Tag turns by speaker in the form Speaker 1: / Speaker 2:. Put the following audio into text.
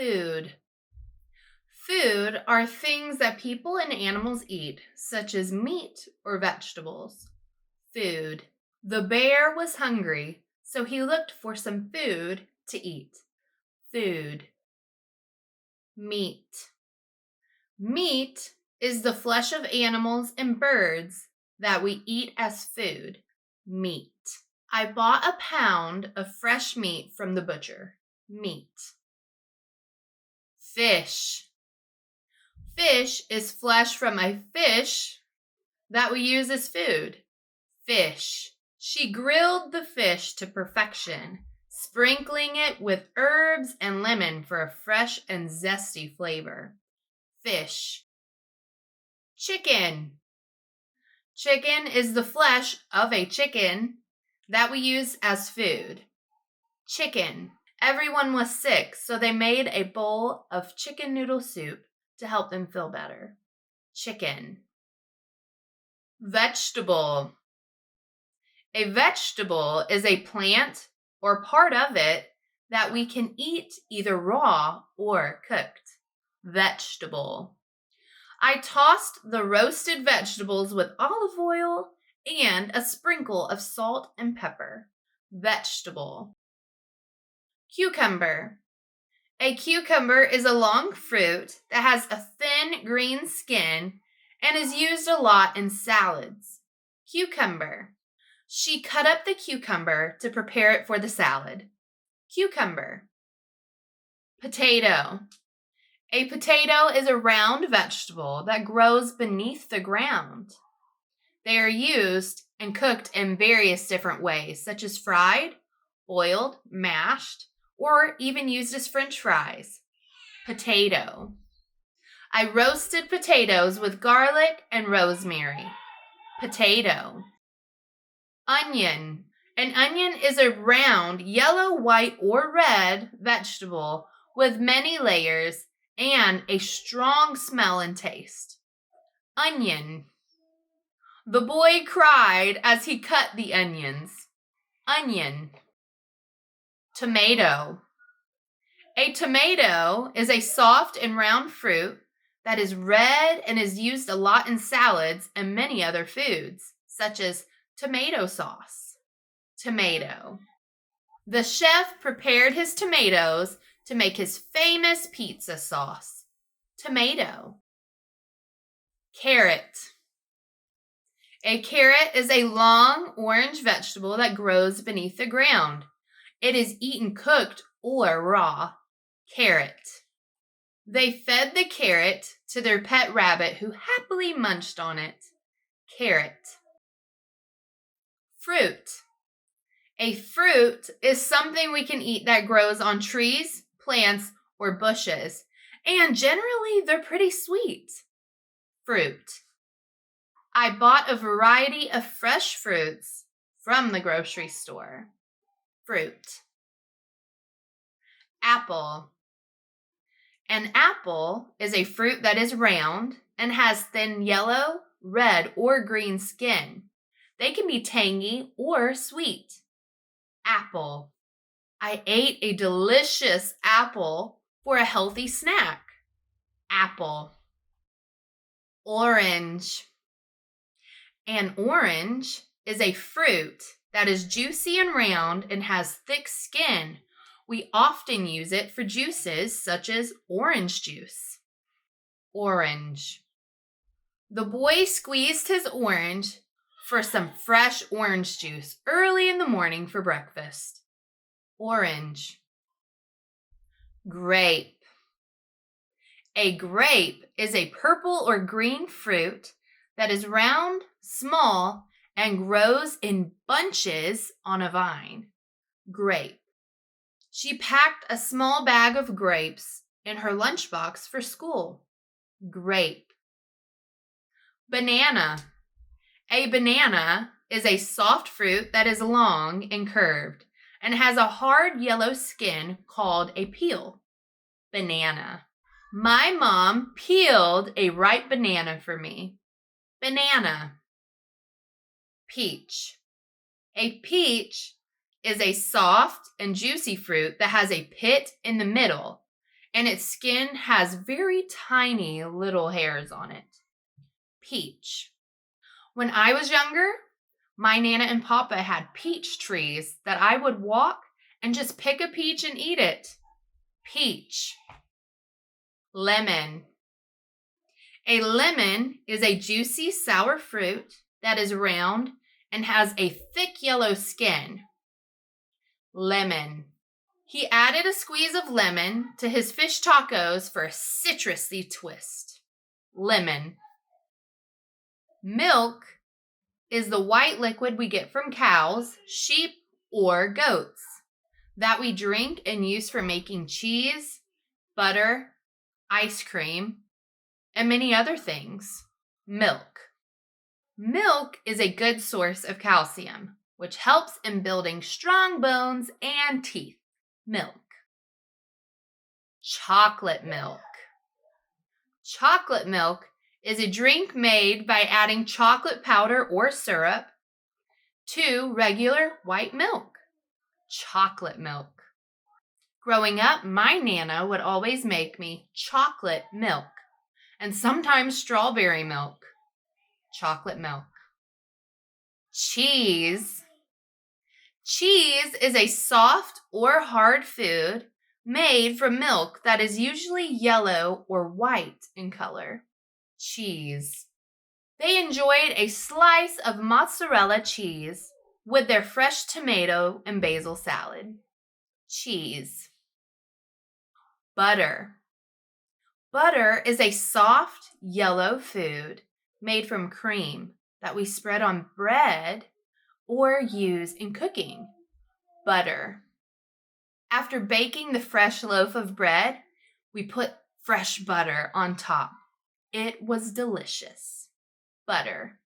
Speaker 1: Food. Food are things that people and animals eat, such as meat or vegetables. Food. The bear was hungry, so he looked for some food to eat. Food. Meat. Meat is the flesh of animals and birds that we eat as food. Meat. I bought a pound of fresh meat from the butcher. Meat. Fish. Fish is flesh from a fish that we use as food. Fish. She grilled the fish to perfection, sprinkling it with herbs and lemon for a fresh and zesty flavor. Fish. Chicken. Chicken is the flesh of a chicken that we use as food. Chicken. Everyone was sick, so they made a bowl of chicken noodle soup to help them feel better. Chicken. Vegetable. A vegetable is a plant or part of it that we can eat either raw or cooked. Vegetable. I tossed the roasted vegetables with olive oil and a sprinkle of salt and pepper. Vegetable. Cucumber. A cucumber is a long fruit that has a thin green skin and is used a lot in salads. Cucumber. She cut up the cucumber to prepare it for the salad. Cucumber. Potato. A potato is a round vegetable that grows beneath the ground. They are used and cooked in various different ways, such as fried, boiled, mashed, or even used as French fries. Potato. I roasted potatoes with garlic and rosemary. Potato. Onion. An onion is a round, yellow, white, or red vegetable with many layers and a strong smell and taste. Onion. The boy cried as he cut the onions. Onion. Tomato. A tomato is a soft and round fruit that is red and is used a lot in salads and many other foods, such as tomato sauce. Tomato. The chef prepared his tomatoes to make his famous pizza sauce. Tomato. Carrot. A carrot is a long orange vegetable that grows beneath the ground. It is eaten cooked or raw. Carrot. They fed the carrot to their pet rabbit who happily munched on it. Carrot. Fruit. A fruit is something we can eat that grows on trees, plants, or bushes, and generally they're pretty sweet. Fruit. I bought a variety of fresh fruits from the grocery store. Fruit. Apple. An apple is a fruit that is round and has thin yellow, red, or green skin. They can be tangy or sweet. Apple. I ate a delicious apple for a healthy snack. Apple. Orange. An orange is a fruit that is juicy and round and has thick skin. We often use it for juices such as orange juice. Orange. The boy squeezed his orange for some fresh orange juice early in the morning for breakfast. Orange. Grape. A grape is a purple or green fruit that is round, small, and grows in bunches on a vine. Grape. She packed a small bag of grapes in her lunchbox for school. Grape. Banana. A banana is a soft fruit that is long and curved and has a hard yellow skin called a peel. Banana. My mom peeled a ripe banana for me. Banana. Peach. A peach is a soft and juicy fruit that has a pit in the middle and its skin has very tiny little hairs on it. Peach. When I was younger, my Nana and Papa had peach trees that I would walk and just pick a peach and eat it. Peach. Lemon. A lemon is a juicy, sour fruit that is round and has a thick yellow skin. Lemon. He added a squeeze of lemon to his fish tacos for a citrusy twist. Lemon. Milk is the white liquid we get from cows, sheep, or goats that we drink and use for making cheese, butter, ice cream, and many other things. Milk. Milk is a good source of calcium, which helps in building strong bones and teeth. Milk. Chocolate milk. Chocolate milk is a drink made by adding chocolate powder or syrup to regular white milk. Chocolate milk. Growing up, my Nana would always make me chocolate milk and sometimes strawberry milk. Chocolate milk. Cheese. Cheese is a soft or hard food made from milk that is usually yellow or white in color. Cheese. They enjoyed a slice of mozzarella cheese with their fresh tomato and basil salad. Cheese. Butter. Butter is a soft, yellow food made from cream that we spread on bread or use in cooking. Butter. After baking the fresh loaf of bread, we put fresh butter on top. It was delicious. Butter.